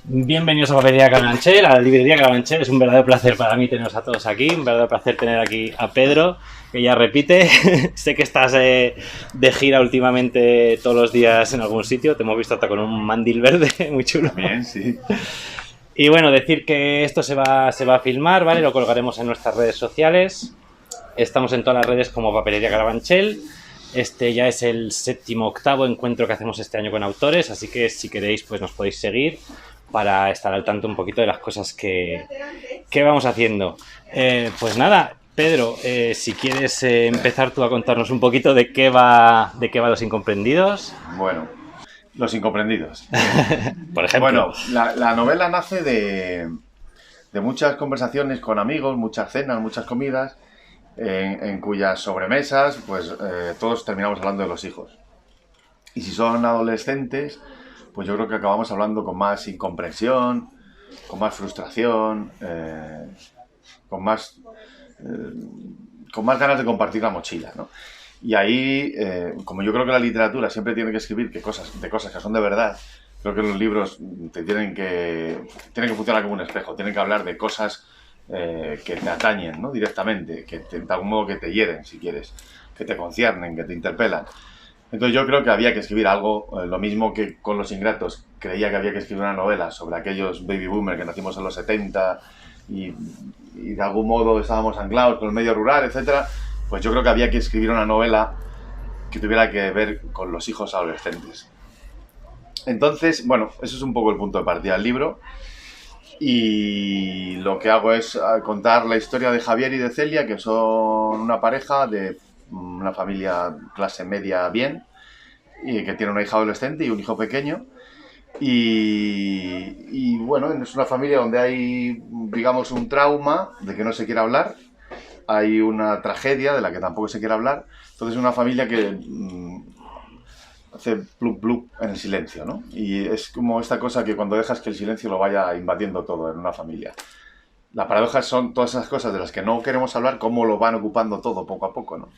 Bienvenidos a Papelería Carabanchel, a la librería Carabanchel. Es un verdadero placer para mí teneros a todos aquí, un verdadero placer tener aquí a Pedro, que ya repite. Sé que estás de gira últimamente todos los días en algún sitio, te hemos visto hasta con un mandil verde, muy chulo. Bien, sí. Y bueno, decir que esto se va a filmar, ¿vale? Lo colgaremos en nuestras redes sociales. Estamos en todas las redes como Papelería Carabanchel. Este ya es el 8º encuentro que hacemos este año con autores, así que si queréis pues nos podéis seguir para estar al tanto un poquito de las cosas que vamos haciendo. Pues nada, Pedro, si quieres empezar tú a contarnos un poquito de qué va Los Incomprendidos. Bueno, Los Incomprendidos. Por ejemplo. Bueno, la novela nace de muchas conversaciones con amigos, muchas cenas, muchas comidas, en cuyas sobremesas pues todos terminamos hablando de los hijos. Y si son adolescentes, pues yo creo que acabamos hablando con más incomprensión, con más frustración, con más ganas de compartir la mochila, ¿no? Y ahí, como yo creo que la literatura siempre tiene que escribir de cosas que son de verdad, creo que los libros tienen que funcionar como un espejo, tienen que hablar de cosas que te atañen, ¿no? Directamente, de algún modo que te hieren, si quieres, que te conciernen, que te interpelan. Entonces yo creo que había que escribir algo, lo mismo que con Los Ingratos, creía que había que escribir una novela sobre aquellos baby boomers que nacimos en los 70 y de algún modo estábamos anclados con el medio rural, etcétera. Pues yo creo que había que escribir una novela que tuviera que ver con los hijos adolescentes. Entonces, bueno, eso es un poco el punto de partida del libro. Y lo que hago es contar la historia de Javier y de Celia, que son una pareja de una familia clase media bien, y que tiene una hija adolescente y un hijo pequeño. Y bueno, es una familia donde hay, digamos, un trauma de que no se quiere hablar, hay una tragedia de la que tampoco se quiere hablar. Entonces es una familia que hace plup plup en el silencio, ¿no? Y es como esta cosa que cuando dejas que el silencio lo vaya invadiendo todo en una familia. La paradoja son todas esas cosas de las que no queremos hablar, cómo lo van ocupando todo poco a poco, ¿no?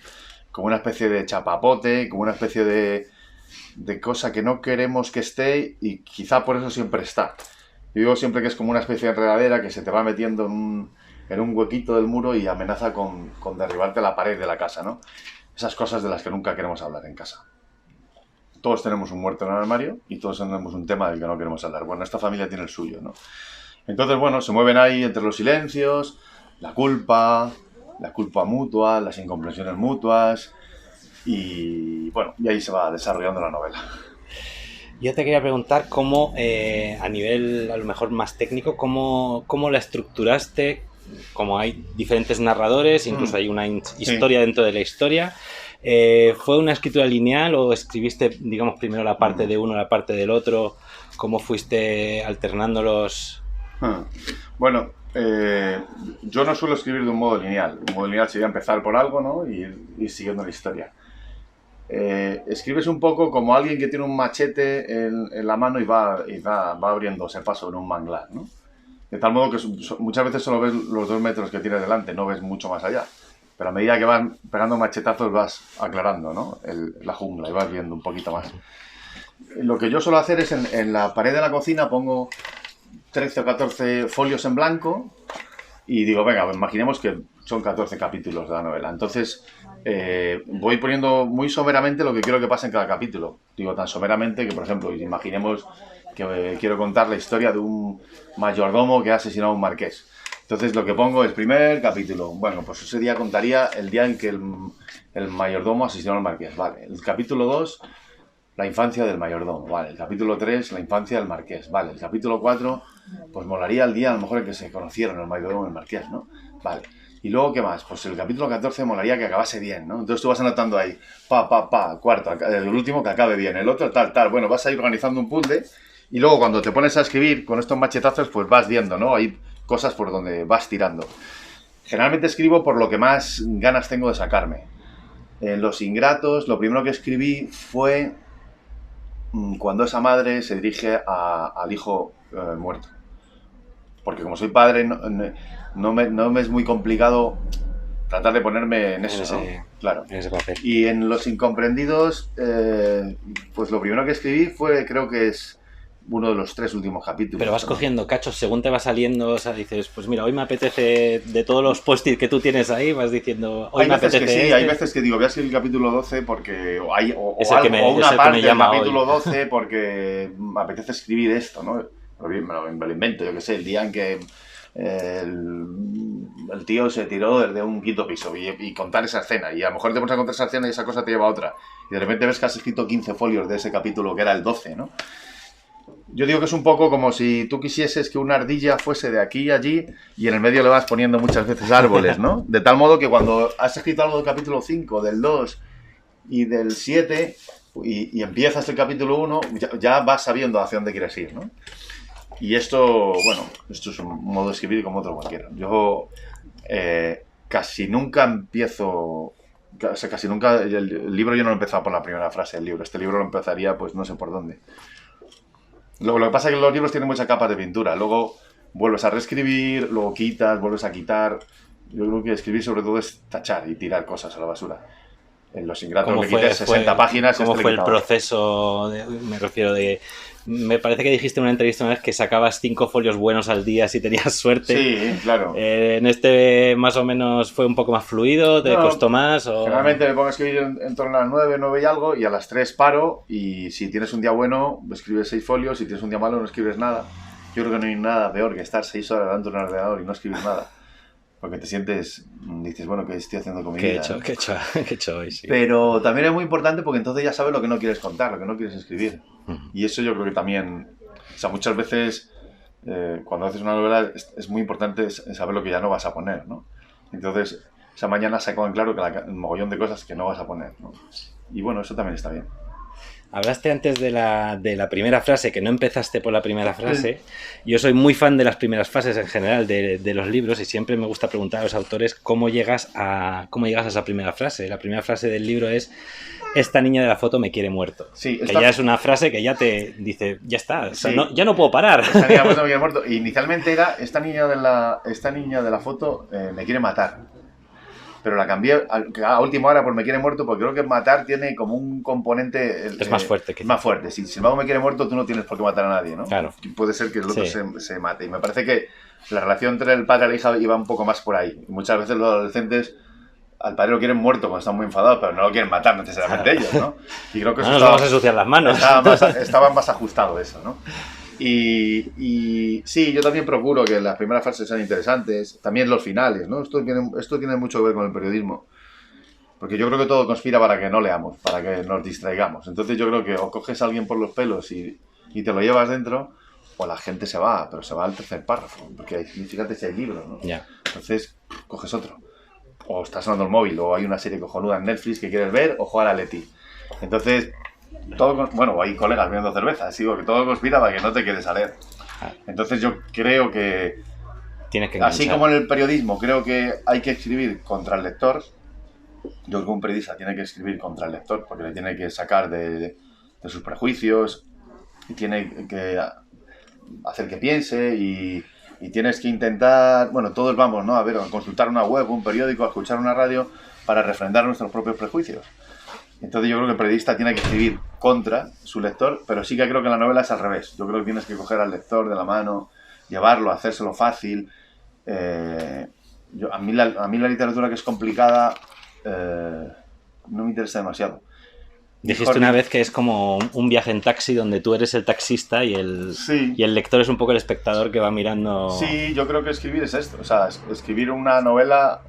Como una especie de chapapote, como una especie de cosa que no queremos que esté y quizá por eso siempre está. Yo digo siempre que es como una especie de enredadera que se te va metiendo en un huequito del muro y amenaza con derribarte la pared de la casa, ¿no? Esas cosas de las que nunca queremos hablar en casa. Todos tenemos un muerto en el armario y todos tenemos un tema del que no queremos hablar. Bueno, esta familia tiene el suyo, ¿no? Entonces, bueno, se mueven ahí entre los silencios, la culpa mutua, las incomprensiones mutuas y, bueno, y ahí se va desarrollando la novela. Yo te quería preguntar cómo, a nivel a lo mejor más técnico, cómo la estructuraste, como hay diferentes narradores, incluso hay una historia dentro de la historia. ¿Fue una escritura lineal o escribiste, digamos, primero la parte de uno, la parte del otro? ¿Cómo fuiste alternándolos? Bueno, yo no suelo escribir de un modo lineal. Un modo lineal sería empezar por algo, ¿no? Y ir siguiendo la historia. Escribes un poco como alguien que tiene un machete en la mano y va abriéndose paso en un manglar, ¿no? De tal modo que muchas veces solo ves los 2 metros que tienes delante, no ves mucho más allá. Pero a medida que van pegando machetazos vas aclarando, ¿no? La jungla y vas viendo un poquito más. Lo que yo suelo hacer es en la pared de la cocina pongo 13 o 14 folios en blanco y digo, venga, pues imaginemos que son 14 capítulos de la novela. Entonces voy poniendo muy someramente lo que quiero que pase en cada capítulo. Digo tan someramente que, por ejemplo, imaginemos que quiero contar la historia de un mayordomo que ha asesinado a un marqués. Entonces lo que pongo es primer capítulo. Bueno, pues ese día contaría el día en que el mayordomo asesinó al marqués. Vale. El capítulo 2, la infancia del mayordomo. Vale. El capítulo 3, la infancia del marqués. Vale. El capítulo 4, pues molaría el día a lo mejor en que se conocieron el mayordomo y el marqués, ¿no? Vale. Y luego, ¿qué más? Pues el capítulo 14 molaría que acabase bien, ¿no? Entonces tú vas anotando ahí, cuarto, el último que acabe bien, el otro tal. Bueno, vas a ir organizando un puzzle y luego cuando te pones a escribir con estos machetazos, pues vas viendo, ¿no? Hay cosas por donde vas tirando. Generalmente escribo por lo que más ganas tengo de sacarme. En Los Ingratos, lo primero que escribí fue cuando esa madre se dirige al hijo porque como soy padre no me es muy complicado tratar de ponerme en eso, ¿no? Claro. En ese papel. Y en Los Incomprendidos, pues lo primero que escribí fue, creo que es uno de los 3 últimos capítulos. Pero vas cogiendo cachos según te va saliendo, o sea, dices, pues mira, hoy me apetece, de todos los post-it que tú tienes ahí, vas diciendo, hoy hay me veces apetece que sí, este. hay veces que digo, voy a escribir el capítulo 12 porque o es una el que parte me del llama capítulo hoy. 12 porque me apetece escribir esto, ¿no? Me lo invento, yo qué sé, el día en que el tío se tiró desde un 5.º piso y contar esa escena, y a lo mejor te pones a contar esa escena y esa cosa te lleva a otra, y de repente ves que has escrito 15 folios de ese capítulo que era el 12, ¿no? Yo digo que es un poco como si tú quisieses que una ardilla fuese de aquí a allí y en el medio le vas poniendo muchas veces árboles, ¿no? De tal modo que cuando has escrito algo del capítulo 5, del 2 y del 7 y empiezas el capítulo 1, ya vas sabiendo hacia dónde quieres ir, ¿no? Y esto, bueno, esto es un modo de escribir como otro cualquiera. Yo casi nunca empiezo... O sea, casi nunca... El libro yo no lo he empezado por la primera frase del libro. Este libro lo empezaría, pues no sé por dónde. Lo que pasa es que los libros tienen muchas capas de pintura. Luego vuelves a reescribir, luego quitas, vuelves a quitar. Yo creo que escribir sobre todo es tachar y tirar cosas a la basura. En Los Ingratos le quites 60 páginas. ¿Cómo fue el proceso? Me refiero de... Me parece que dijiste en una entrevista una vez que sacabas 5 folios buenos al día si tenías suerte. Sí, claro. En este más o menos fue un poco más fluido, ¿te costó más? O... Generalmente me pongo a escribir en torno a las 9 y algo, y a las 3 paro, y si tienes un día bueno, escribes 6 folios, si tienes un día malo no escribes nada. Yo creo que no hay nada peor que estar 6 horas delante de un ordenador y no escribir nada. Porque te sientes, dices, bueno, ¿qué estoy haciendo con mi vida? ¿Qué he hecho hoy? Sí. Pero también es muy importante porque entonces ya sabes lo que no quieres contar, lo que no quieres escribir. Y eso yo creo que también, o sea, muchas veces cuando haces una novela es muy importante saber lo que ya no vas a poner, ¿no? Entonces, esa mañana sacó en claro que el mogollón de cosas que no vas a poner, ¿no? Y bueno, eso también está bien. Hablaste antes de la primera frase, que no empezaste por la primera frase. Yo soy muy fan de las primeras frases en general de los libros y siempre me gusta preguntar a los autores cómo llegas a esa primera frase. La primera frase del libro es: esta niña de la foto me quiere muerto. Sí, que ya es una frase que ya te dice, ya está, o sea, sí. ya no puedo parar. Esta niña de la foto me quiere muerto. Inicialmente era, esta niña de la foto me quiere matar. Pero la cambié a última hora por me quiere muerto, porque creo que matar tiene como un componente... es más fuerte. Más fuerte. Si el mago me quiere muerto, tú no tienes por qué matar a nadie, ¿no? Claro. Puede ser que el otro se mate. Y me parece que la relación entre el padre y la hija iba un poco más por ahí. Y muchas veces los adolescentes al padre lo quieren muerto cuando están muy enfadados, pero no lo quieren matar necesariamente ellos, ¿no? Y creo que eso no nos vamos a ensuciar las manos. Estaba más ajustado eso, ¿no? Y sí, yo también procuro que las primeras frases sean interesantes, también los finales, ¿no? Esto tiene mucho que ver con el periodismo, porque yo creo que todo conspira para que no leamos, para que nos distraigamos. Entonces yo creo que o coges a alguien por los pelos y te lo llevas dentro, o la gente se va, pero se va al tercer párrafo, porque fíjate si hay libros, ¿no? Yeah. Entonces coges otro, o está sonando el móvil, o hay una serie cojonuda en Netflix que quieres ver, o jugar a Leti. Entonces... bueno, hay colegas viendo cerveza, digo que todo conspira para que no te quedes a leer. Entonces yo creo que, tienes que así como en el periodismo creo que hay que escribir contra el lector, yo creo que un periodista tiene que escribir contra el lector porque le tiene que sacar de sus prejuicios y tiene que hacer que piense y tienes que intentar, bueno, todos vamos, ¿no? A ver, a consultar una web, un periódico, a escuchar una radio para refrendar nuestros propios prejuicios. Entonces yo creo que el periodista tiene que escribir contra su lector, pero sí que creo que la novela es al revés. Yo creo que tienes que coger al lector de la mano, llevarlo, hacérselo fácil. A mí la literatura que es complicada no me interesa demasiado. Dijiste una vez que es como un viaje en taxi donde tú eres el taxista y el lector es un poco el espectador que va mirando... Sí, yo creo que escribir es esto. O sea, escribir una novela...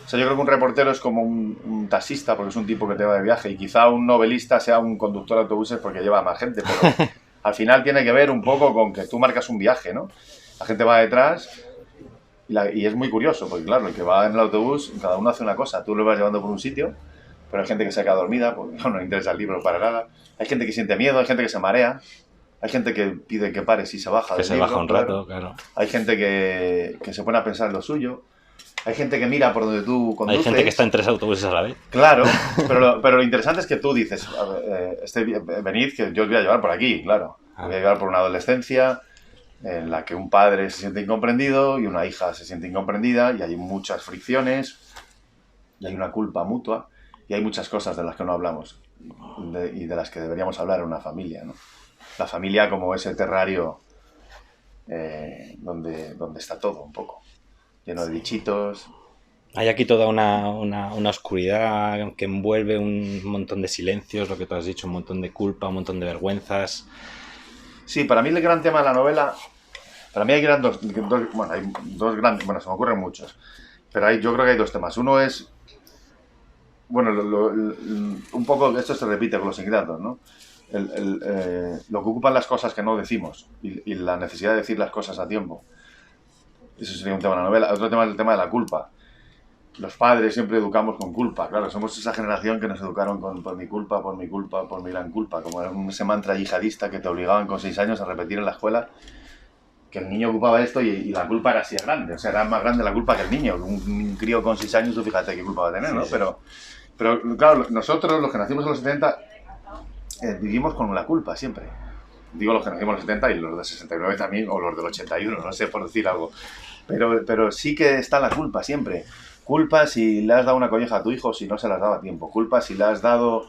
O sea, yo creo que un reportero es como un taxista porque es un tipo que te va de viaje y quizá un novelista sea un conductor de autobuses porque lleva a más gente, pero al final tiene que ver un poco con que tú marcas un viaje, ¿no? La gente va detrás y es muy curioso porque, claro, el que va en el autobús, cada uno hace una cosa. Tú lo vas llevando por un sitio, pero hay gente que se queda dormida porque no le interesa el libro para nada. Hay gente que siente miedo, hay gente que se marea. Hay gente que pide que pares y se baja del libro. Que se baja un rato, claro. Hay gente que se pone a pensar en lo suyo. Hay gente que mira por donde tú conduces. Hay gente que está en 3 autobuses a la vez. Claro, pero lo interesante es que tú dices, venid que yo os voy a llevar por aquí, claro. Os voy a llevar por una adolescencia en la que un padre se siente incomprendido y una hija se siente incomprendida y hay muchas fricciones y hay una culpa mutua, y hay muchas cosas de las que no hablamos y de las que deberíamos hablar en una familia, ¿no? La familia como ese terrario donde está todo un poco, lleno de bichitos. Hay aquí toda una oscuridad que envuelve un montón de silencios, lo que tú has dicho, un montón de culpa, un montón de vergüenzas. Sí, para mí el gran tema de la novela, para mí hay bueno, hay dos grandes, bueno, se me ocurren muchos, pero yo creo que hay dos temas. Uno es, bueno, un poco esto se repite con los ingratos, ¿no? Lo que ocupan las cosas que no decimos y la necesidad de decir las cosas a tiempo. Eso sería un tema de la novela. Otro tema es el tema de la culpa. Los padres siempre educamos con culpa. Claro, somos esa generación que nos educaron por mi culpa, por mi culpa, por mi gran culpa. Como ese mantra yihadista que te obligaban con 6 años a repetir en la escuela que el niño ocupaba esto y la culpa era así de grande. O sea, era más grande la culpa que el niño. Un crío con 6 años, tú fíjate qué culpa va a tener, ¿no? Sí. Pero claro, nosotros, los que nacimos en los 70, vivimos con la culpa siempre. Digo los que nacimos en los 70 y los de 69 también, o los del 81, no sé, por decir algo. Pero sí que está la culpa siempre. Culpa si le has dado una colleja a tu hijo si no se las daba a tiempo. Culpa si le has dado,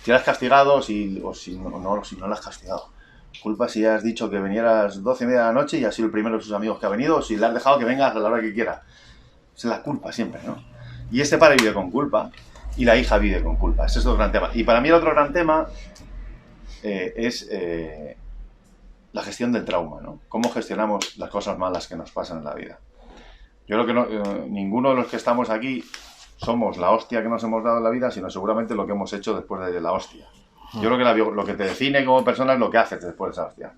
si le has castigado o si no le has castigado. Culpa si has dicho que vinieras 12:30 de la noche y has sido el primero de sus amigos que ha venido, o si le has dejado que vengas a la hora que quiera. Es la culpa siempre, ¿no? Y este padre vive con culpa y la hija vive con culpa. Ese es otro gran tema. Y para mí el otro gran tema es la gestión del trauma, ¿no? Cómo gestionamos las cosas malas que nos pasan en la vida. Yo creo que ninguno de los que estamos aquí somos la hostia que nos hemos dado en la vida, sino seguramente lo que hemos hecho después de la hostia. Yo creo que lo que te define como persona es lo que haces después de esa hostia.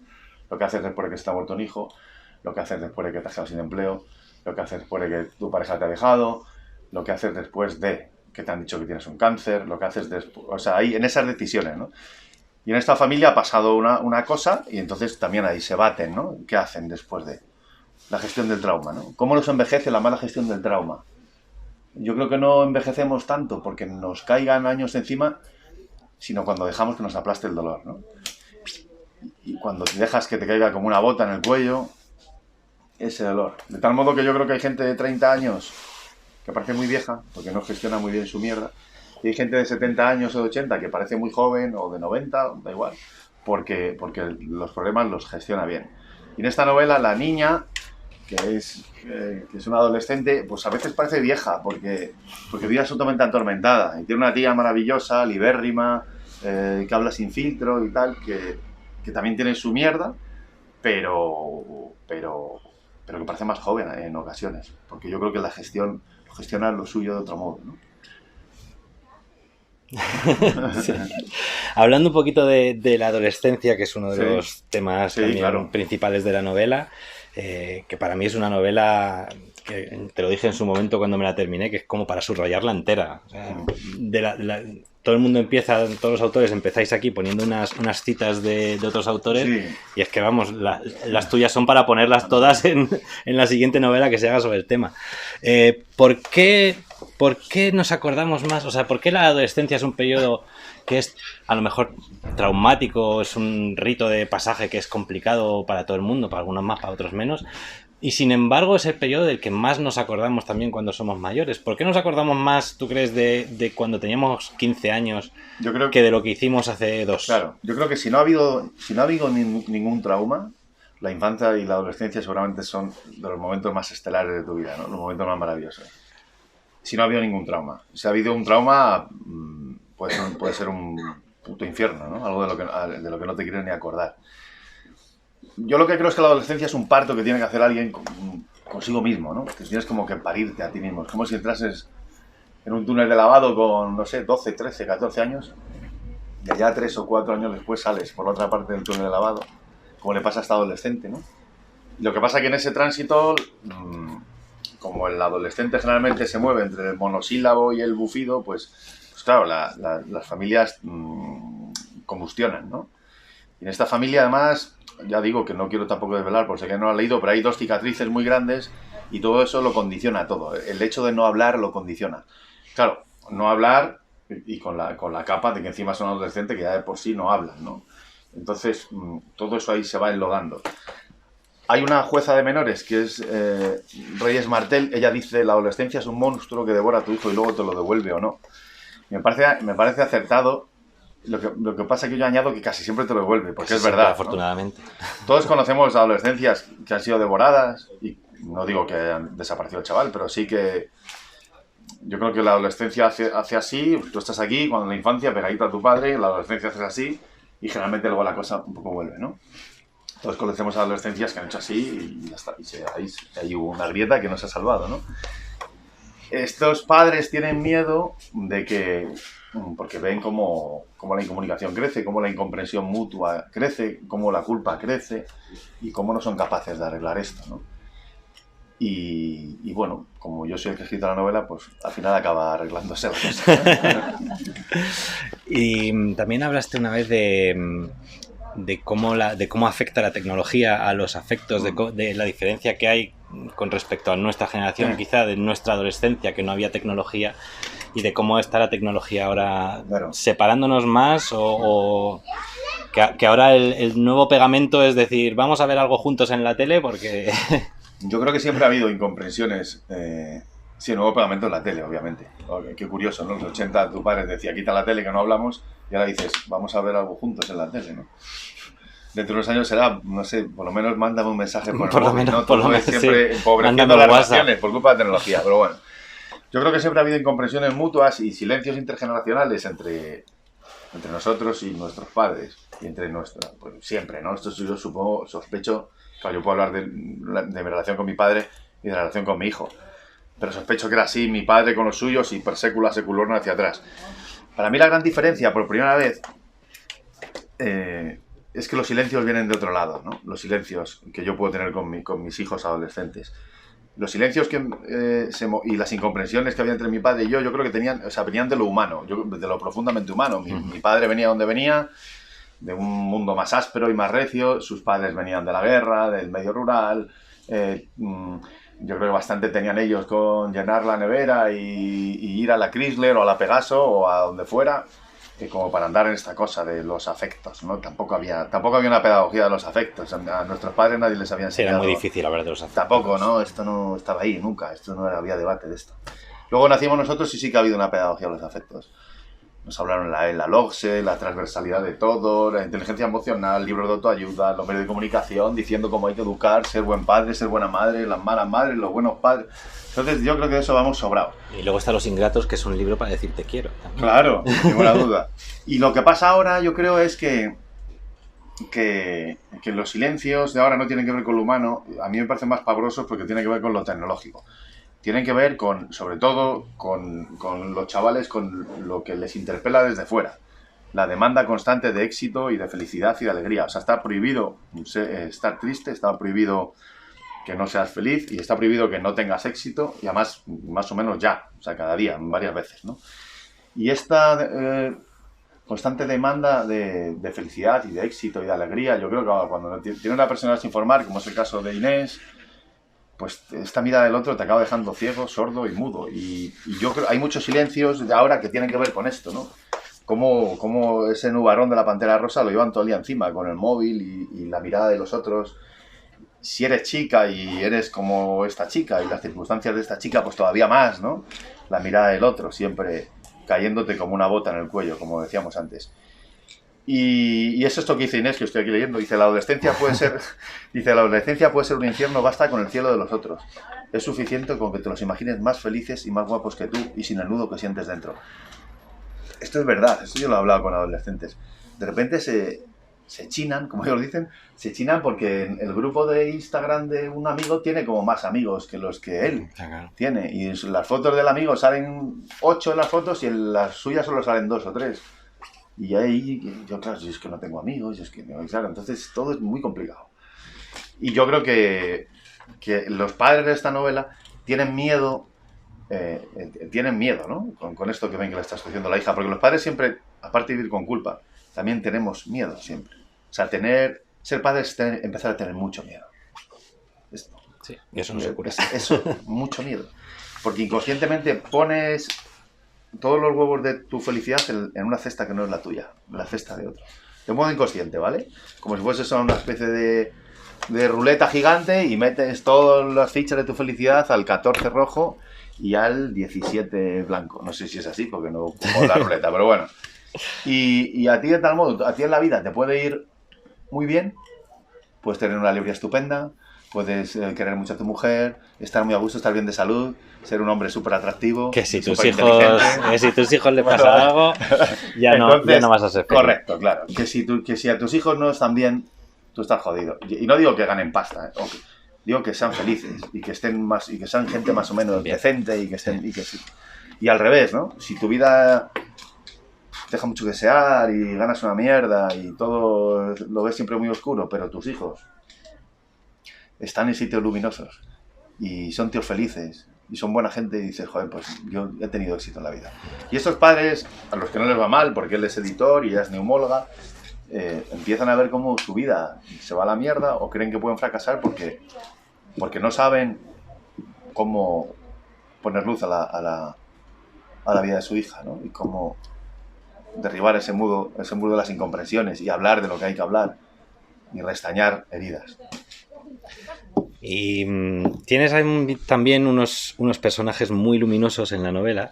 Lo que haces después de que se te ha muerto un hijo, lo que haces después de que te has quedado sin empleo, lo que haces después de que tu pareja te ha dejado, lo que haces después de que te han dicho que tienes un cáncer, lo que haces después... O sea, ahí en esas decisiones, ¿no? Y en esta familia ha pasado una cosa y entonces también ahí se baten, ¿no? ¿Qué hacen después de la gestión del trauma, ¿no? ¿Cómo nos envejece la mala gestión del trauma? Yo creo que no envejecemos tanto porque nos caigan años encima, sino cuando dejamos que nos aplaste el dolor, ¿no? Y cuando dejas que te caiga como una bota en el cuello, ese dolor. De tal modo que yo creo que hay gente de 30 años que parece muy vieja, porque no gestiona muy bien su mierda, y hay gente de 70 años o de 80 que parece muy joven, o de 90, da igual, porque los problemas los gestiona bien. Y en esta novela, la niña, que es una adolescente, pues a veces parece vieja, porque vive absolutamente atormentada. Y tiene una tía maravillosa, libérrima, que habla sin filtro y tal, que también tiene su mierda, pero que parece más joven en ocasiones. Porque yo creo que gestiona lo suyo de otro modo, ¿no? Sí. Hablando un poquito de la adolescencia, que es uno de los temas también principales de la novela, que para mí es una novela que te lo dije en su momento cuando me la terminé, que es como para subrayarla entera. O sea, todo el mundo empieza, todos los autores empezáis aquí poniendo unas citas de otros autores, sí. Y es que vamos, las tuyas son para ponerlas todas en la siguiente novela que se haga sobre el tema. ¿Por qué nos acordamos más? O sea, ¿por qué la adolescencia es un periodo que es a lo mejor traumático, es un rito de pasaje que es complicado para todo el mundo, para algunos más, para otros menos? Y sin embargo es el periodo del que más nos acordamos también cuando somos mayores. ¿Por qué nos acordamos más, tú crees, de cuando teníamos 15 años que de lo que hicimos hace 2? Claro, yo creo que si no ha habido ningún trauma, la infancia y la adolescencia seguramente son de los momentos más estelares de tu vida, ¿no? Los momentos más maravillosos. Si no ha habido ningún trauma. Si ha habido un trauma, puede ser un puto infierno, ¿no? Algo de lo que no te quieres ni acordar. Yo lo que creo es que la adolescencia es un parto que tiene que hacer alguien consigo mismo, ¿no? Que tienes como que parirte a ti mismo. Es como si entrases en un túnel de lavado con, no sé, 12, 13, 14 años y allá 3 o 4 años después sales por la otra parte del túnel de lavado, como le pasa a esta adolescente, ¿no? Y lo que pasa es que en ese tránsito, como el adolescente generalmente se mueve entre el monosílabo y el bufido, pues claro, las familias combustionan, ¿no? Y en esta familia, además, ya digo que no quiero tampoco desvelar por si alguien no lo ha leído, pero hay 2 cicatrices muy grandes y todo eso lo condiciona todo. El hecho de no hablar lo condiciona. Claro, no hablar y con la capa de que encima son adolescentes que ya de por sí no hablan, ¿no? Entonces, todo eso ahí se va enlodando. hay una jueza de menores que es Reyes Martel. Ella dice: la adolescencia es un monstruo que devora a tu hijo y luego te lo devuelve o no. Me parece acertado. Lo que pasa es que yo añado que casi siempre te lo devuelve, porque es verdad, afortunadamente. ¿no? Todos conocemos adolescencias que han sido devoradas, y no digo que hayan desaparecido el chaval, pero sí que yo creo que la adolescencia hace así. Tú estás aquí, cuando en la infancia pegadito a tu padre, la adolescencia hace así, y generalmente luego la cosa un poco vuelve, ¿no? Todos conocemos adolescencias que han hecho así y ya está, y hay una grieta que no se ha salvado, ¿no? Estos padres tienen miedo de que, porque ven cómo la incomunicación crece, cómo la incomprensión mutua crece, cómo la culpa crece y cómo no son capaces de arreglar esto, ¿no? Y bueno, como yo soy el que ha escrito la novela, pues al final acaba arreglándose la cosa. Y también hablaste una vez de cómo afecta la tecnología a los afectos, de la diferencia que hay con respecto a nuestra generación, quizá de nuestra adolescencia, que no había tecnología, y de cómo está la tecnología ahora, claro, separándonos más, o que ahora el nuevo pegamento es decir, vamos a ver algo juntos en la tele porque... Yo creo que siempre ha habido incomprensiones. Sí, el nuevo pegamento en la tele, obviamente. Qué curioso, ¿no? En los 80 tu padre decía: quita la tele que no hablamos, y ahora dices: vamos a ver algo juntos en la tele, ¿no? Dentro de unos años será, no sé, por lo menos mándame un mensaje por el móvil, ¿no? Todo es siempre empobreciendo las relaciones por culpa de la tecnología, pero bueno. Yo creo que siempre ha habido incomprensiones mutuas y silencios intergeneracionales entre nosotros y nuestros padres, y entre nuestra, pues siempre, ¿no? Esto yo supongo, sospecho, claro, yo puedo hablar de mi relación con mi padre y de la relación con mi hijo, pero sospecho que era así, mi padre con los suyos y per secula seculorum hacia atrás. Para mí la gran diferencia, por primera vez, es que los silencios vienen de otro lado, ¿no? Los silencios que yo puedo tener con mis hijos adolescentes. Los silencios y las incomprensiones que había entre mi padre y yo creo que venían de lo humano, de lo profundamente humano. Mi padre venía donde venía, de un mundo más áspero y más recio. Sus padres venían de la guerra, del medio rural. Yo creo que bastante tenían ellos con llenar la nevera y ir a la Chrysler o a la Pegaso o a donde fuera, como para andar en esta cosa de los afectos, ¿no? Tampoco había una pedagogía de los afectos. A nuestros padres nadie les había enseñado. Era muy difícil hablar de los afectos. Tampoco, ¿no? Esto no estaba ahí nunca. Había debate de esto. Luego nacimos nosotros y sí que ha habido una pedagogía de los afectos. Nos hablaron la LOGSE, la transversalidad de todo, la inteligencia emocional, libros de autoayuda, los medios de comunicación, diciendo cómo hay que educar, ser buen padre, ser buena madre, las malas madres, los buenos padres. Entonces yo creo que de eso vamos sobrados. Y luego está Los Ingratos, que es un libro para decir te quiero también. Claro, ninguna duda. Y lo que pasa ahora, yo creo, es que los silencios de ahora no tienen que ver con lo humano. A mí me parecen más pavorosos porque tienen que ver con lo tecnológico. Tienen que ver sobre todo con los chavales, con lo que les interpela desde fuera. La demanda constante de éxito y de felicidad y de alegría. O sea, está prohibido estar triste, está prohibido que no seas feliz y está prohibido que no tengas éxito, y además más o menos ya, o sea, cada día, varias veces, ¿no? Y esta constante demanda de felicidad y de éxito y de alegría, yo creo que cuando tiene una persona sin formar, como es el caso de Inés, pues esta mirada del otro te acaba dejando ciego, sordo y mudo. Y yo creo que hay muchos silencios de ahora que tienen que ver con esto, ¿no? Como ese nubarrón de la Pantera Rosa lo llevan todo el día encima, con el móvil y la mirada de los otros. Si eres chica y eres como esta chica y las circunstancias de esta chica, pues todavía más, ¿no? La mirada del otro, siempre cayéndote como una bota en el cuello, como decíamos antes. Y es esto que dice Inés, que estoy aquí leyendo. Dice: la adolescencia puede ser un infierno, basta con el cielo de los otros. Es suficiente con que te los imagines más felices y más guapos que tú y sin el nudo que sientes dentro. Esto es verdad, esto yo lo he hablado con adolescentes. De repente se chinan, como ellos dicen, se chinan porque el grupo de Instagram de un amigo tiene como más amigos que los que él tiene. Y las fotos del amigo salen 8 en las fotos y en las suyas solo salen 2 o 3. Y ahí, yo, claro, si es que no tengo amigos, es que no, claro, entonces todo es muy complicado. Y yo creo que los padres de esta novela tienen miedo, ¿no? Con esto que ven que le está sucediendo a la hija, porque los padres siempre, aparte de vivir con culpa, también tenemos miedo siempre. O sea, ser padres es empezar a tener mucho miedo. Esto. Sí, y eso no se cura. Eso, mucho miedo. Porque inconscientemente pones todos los huevos de tu felicidad en una cesta que no es la tuya, la cesta de otro. De modo inconsciente, ¿vale? Como si fuese eso una especie de de ruleta gigante y metes todas las fichas de tu felicidad al 14 rojo y al 17 blanco. No sé si es así porque no juego la ruleta, pero bueno. Y a ti de tal modo, a ti en la vida te puede ir muy bien, puedes tener una alegría estupenda, puedes querer mucho a tu mujer, estar muy a gusto, estar bien de salud, ser un hombre súper atractivo. Que si tus hijos le pasa algo, ya no vas a ser feliz. Correcto, claro. Que si a tus hijos no están bien, tú estás jodido. Y no digo que ganen pasta, digo que sean felices y que estén más y que sean gente más o menos bien, decente y al revés, ¿no? Si tu vida deja mucho que desear y ganas una mierda y todo lo ves siempre muy oscuro, pero tus hijos están en sitios luminosos y son tíos felices y son buena gente y dices, joder, pues yo he tenido éxito en la vida. Y estos padres, a los que no les va mal, porque él es editor y ella es neumóloga, empiezan a ver cómo su vida se va a la mierda o creen que pueden fracasar porque no saben cómo poner luz a la vida de su hija, ¿no? Y cómo derribar ese muro de las incomprensiones y hablar de lo que hay que hablar y restañar heridas. Y tienes también unos personajes muy luminosos en la novela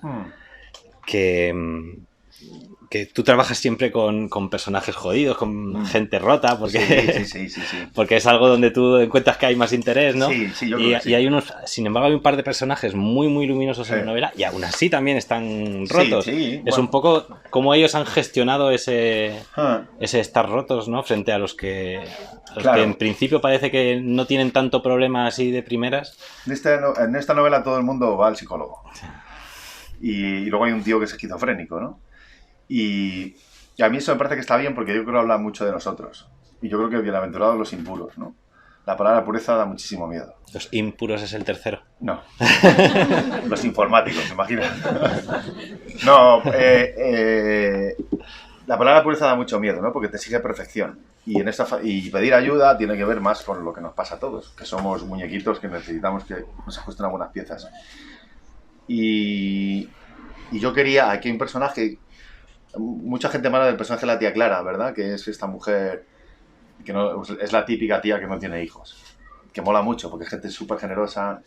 que tú trabajas siempre con personajes jodidos, con gente rota, porque, sí. porque es algo donde tú encuentras que hay más interés, ¿no? Sí, yo creo que sí. Y hay sin embargo, hay un par de personajes muy, muy luminosos en la novela y aún así también están rotos. Sí, es un poco como ellos han gestionado ese estar rotos, ¿no? Frente a los que en principio parece que no tienen tanto problema así de primeras. En esta novela todo el mundo va al psicólogo. Y luego hay un tío que es esquizofrénico, ¿no? Y a mí eso me parece que está bien porque yo creo que habla mucho de nosotros. Y yo creo que bienaventurados los impuros, ¿no? La palabra pureza da muchísimo miedo. ¿Los impuros es el tercero? No. Los informáticos, ¿te imaginas? No, la palabra pureza da mucho miedo, ¿no? Porque te exige perfección. Y pedir ayuda tiene que ver más con lo que nos pasa a todos, que somos muñequitos que necesitamos que nos ajusten algunas piezas. Y yo quería, aquí hay un personaje, mucha gente mala del personaje de la tía Clara, ¿verdad? Que es esta mujer, que no, es la típica tía que no tiene hijos, que mola mucho, porque es gente súper generosa,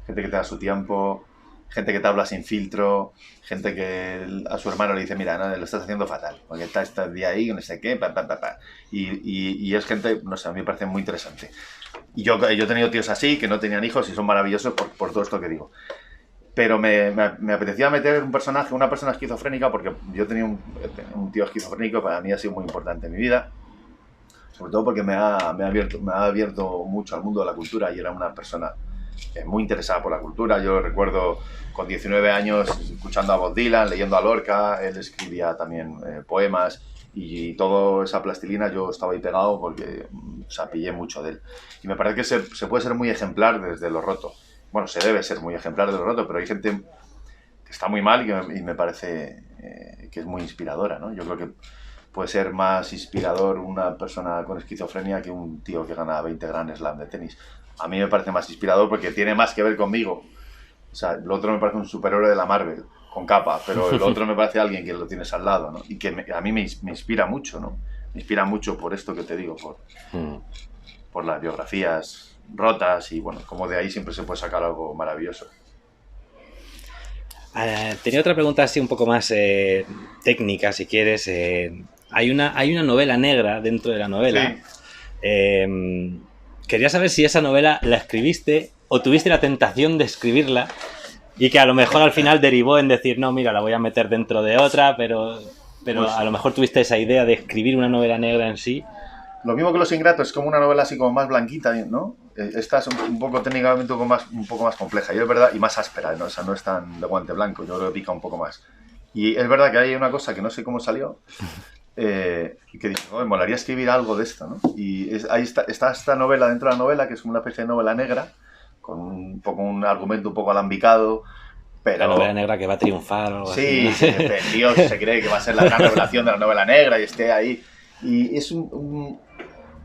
gente que te da su tiempo, gente que te habla sin filtro, gente que a su hermano le dice, mira, no, lo estás haciendo fatal, porque está este día ahí, no sé qué, y es gente, no sé, a mí me parece muy interesante. Y yo he tenido tíos así, que no tenían hijos y son maravillosos por todo esto que digo. Pero me apetecía meter una persona esquizofrénica, porque yo tenía un tío esquizofrénico, para mí ha sido muy importante en mi vida, sobre todo porque me ha abierto mucho al mundo de la cultura y era una persona muy interesada por la cultura. Yo recuerdo con 19 años escuchando a Bob Dylan, leyendo a Lorca, él escribía también poemas y toda esa plastilina yo estaba ahí pegado porque pillé mucho de él. Y me parece que se puede ser muy ejemplar desde lo roto. Bueno, se debe ser muy ejemplar de lo roto, pero hay gente que está muy mal y me parece que es muy inspiradora, ¿no? Yo creo que puede ser más inspirador una persona con esquizofrenia que un tío que gana 20 Grand Slam de tenis. A mí me parece más inspirador porque tiene más que ver conmigo. O sea, el otro me parece un superhéroe de la Marvel, con capa, pero el otro me parece alguien que lo tienes al lado, ¿no? Y que a mí me inspira mucho, ¿no? Me inspira mucho por esto que te digo, por las biografías rotas y bueno, como de ahí siempre se puede sacar algo maravilloso. Tenía otra pregunta así un poco más técnica, si quieres. Hay una novela negra dentro de la novela. Sí. Quería saber si esa novela la escribiste o tuviste la tentación de escribirla y que a lo mejor al final derivó en decir, no, mira, la voy a meter dentro de otra, pero pues, a lo mejor tuviste esa idea de escribir una novela negra en sí. Lo mismo que Los Ingratos, es como una novela así como más blanquita, ¿no? Esta es un poco técnicamente un poco más compleja, y es verdad, y más áspera, ¿no? O sea, no es tan de guante blanco, yo creo que pica un poco más. Y es verdad que hay una cosa que no sé cómo salió, que dije, me molaría escribir algo de esto, ¿no? Y ahí está esta novela dentro de la novela, que es una especie de novela negra, con un argumento un poco alambicado, pero... La novela negra que va a triunfar o algo así. Sí, el tío se cree que va a ser la gran revelación de la novela negra y esté ahí. Y es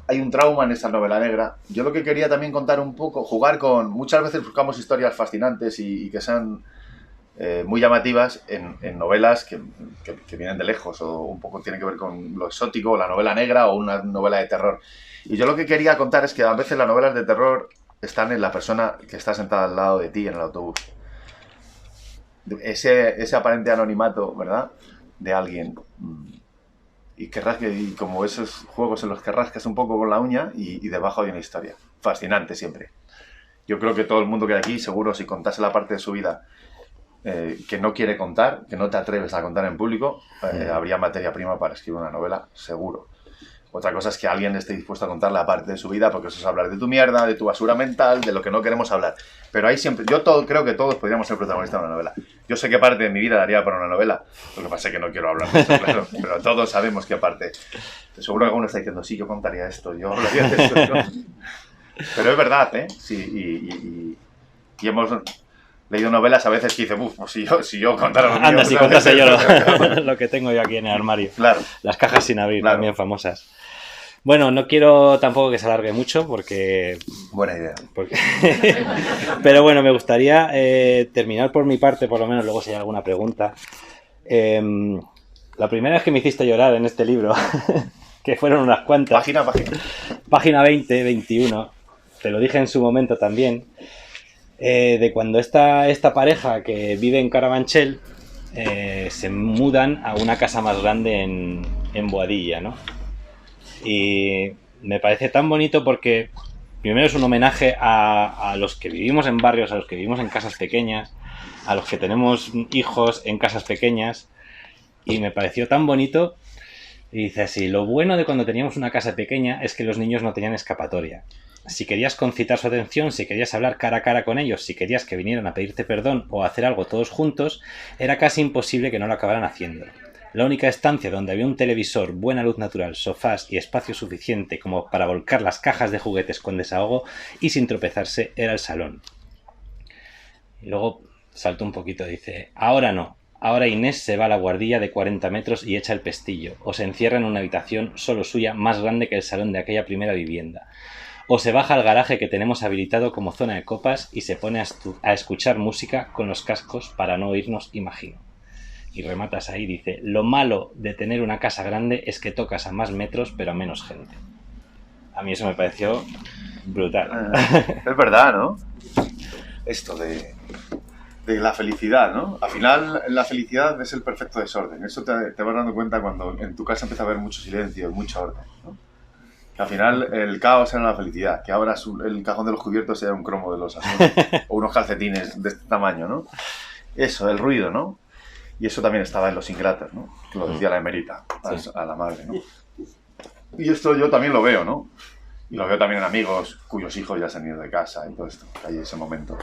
hay un trauma en esta novela negra. Yo lo que quería también contar un poco, jugar con... Muchas veces buscamos historias fascinantes y que sean muy llamativas en novelas que vienen de lejos o un poco tienen que ver con lo exótico, o la novela negra o una novela de terror. Y yo lo que quería contar es que a veces las novelas de terror están en la persona que está sentada al lado de ti en el autobús. Ese aparente anonimato, ¿verdad?, de alguien. Y como esos juegos en los que rascas un poco con la uña y debajo hay una historia. Fascinante siempre. Yo creo que todo el mundo que hay aquí, seguro, si contase la parte de su vida que no quiere contar, que no te atreves a contar en público, habría materia prima para escribir una novela, seguro. Otra cosa es que alguien esté dispuesto a contar la parte de su vida, porque eso es hablar de tu mierda, de tu basura mental, de lo que no queremos hablar. Pero ahí siempre, creo que todos podríamos ser protagonistas de una novela. Yo sé qué parte de mi vida daría para una novela, lo que pasa es que no quiero hablar de eso, claro, pero todos sabemos qué parte. Seguro que alguno está diciendo, sí, yo contaría esto, yo hablaría de esto. Pero es verdad, ¿eh? Sí, y hemos leído novelas a veces que dice, pues si yo contara lo mío... Anda, si contase yo lo que tengo yo aquí en el armario. Claro. Las cajas sin abrir, Claro. También famosas. Bueno, no quiero tampoco que se alargue mucho porque... Buena idea. Pero bueno, me gustaría terminar por mi parte, por lo menos, luego si hay alguna pregunta. La primera vez que me hiciste llorar en este libro, que fueron unas cuantas. Página. Página 20, 21, te lo dije en su momento también, de cuando esta pareja que vive en Carabanchel se mudan a una casa más grande en Boadilla, ¿no? Y me parece tan bonito porque primero es un homenaje a los que vivimos en barrios, a los que vivimos en casas pequeñas, a los que tenemos hijos en casas pequeñas, y me pareció tan bonito. Y dice así, lo bueno de cuando teníamos una casa pequeña es que los niños no tenían escapatoria. Si querías concitar su atención, si querías hablar cara a cara con ellos, si querías que vinieran a pedirte perdón o hacer algo todos juntos, era casi imposible que no lo acabaran haciendo. La única estancia donde había un televisor, buena luz natural, sofás y espacio suficiente como para volcar las cajas de juguetes con desahogo y sin tropezarse era el salón. Y luego saltó un poquito, dice, ahora no. Ahora Inés se va a la guardilla de 40 metros y echa el pestillo, o se encierra en una habitación solo suya más grande que el salón de aquella primera vivienda, o se baja al garaje que tenemos habilitado como zona de copas y se pone a escuchar música con los cascos para no oírnos, imagino. Y rematas ahí, dice, lo malo de tener una casa grande es que tocas a más metros pero a menos gente. A mí eso me pareció brutal. Es verdad, ¿no? Esto de la felicidad, ¿no? Al final, la felicidad es el perfecto desorden. Eso te vas dando cuenta cuando en tu casa empieza a haber mucho silencio y mucho orden, ¿no? Que al final el caos era la felicidad. Que ahora el cajón de los cubiertos sea un cromo de los asuntos o unos calcetines de este tamaño, ¿no? Eso, el ruido, ¿no? Y eso también estaba en Los Ingratos, ¿no? Que lo decía la Emerita a la madre, ¿no? Y esto yo también lo veo, ¿no? Y lo veo también en amigos cuyos hijos ya se han ido de casa y todo esto. Hay ese momento.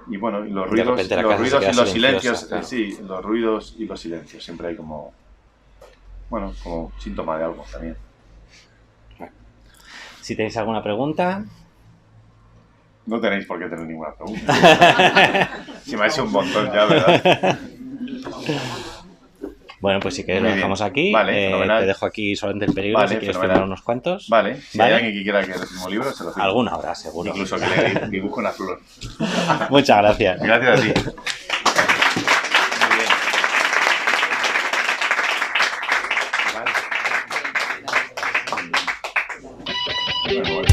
Y bueno, y los ruidos y los silencios, claro. sí, los ruidos y los silencios. Siempre hay como síntoma de algo también. Si tenéis alguna pregunta... No tenéis por qué tener ninguna pregunta. Si me ha hecho un montón ya, ¿verdad? Bueno, pues si queréis lo dejamos aquí. Vale, te dejo aquí solamente el peligro, si quieres firmar unos cuantos. Vale, si ¿vale? hay alguien que quiera que le firme un libro, se lo firmo. Alguna habrá, seguro. Incluso que le dibujo una flor. Muchas gracias. Gracias a ti. Muy bien.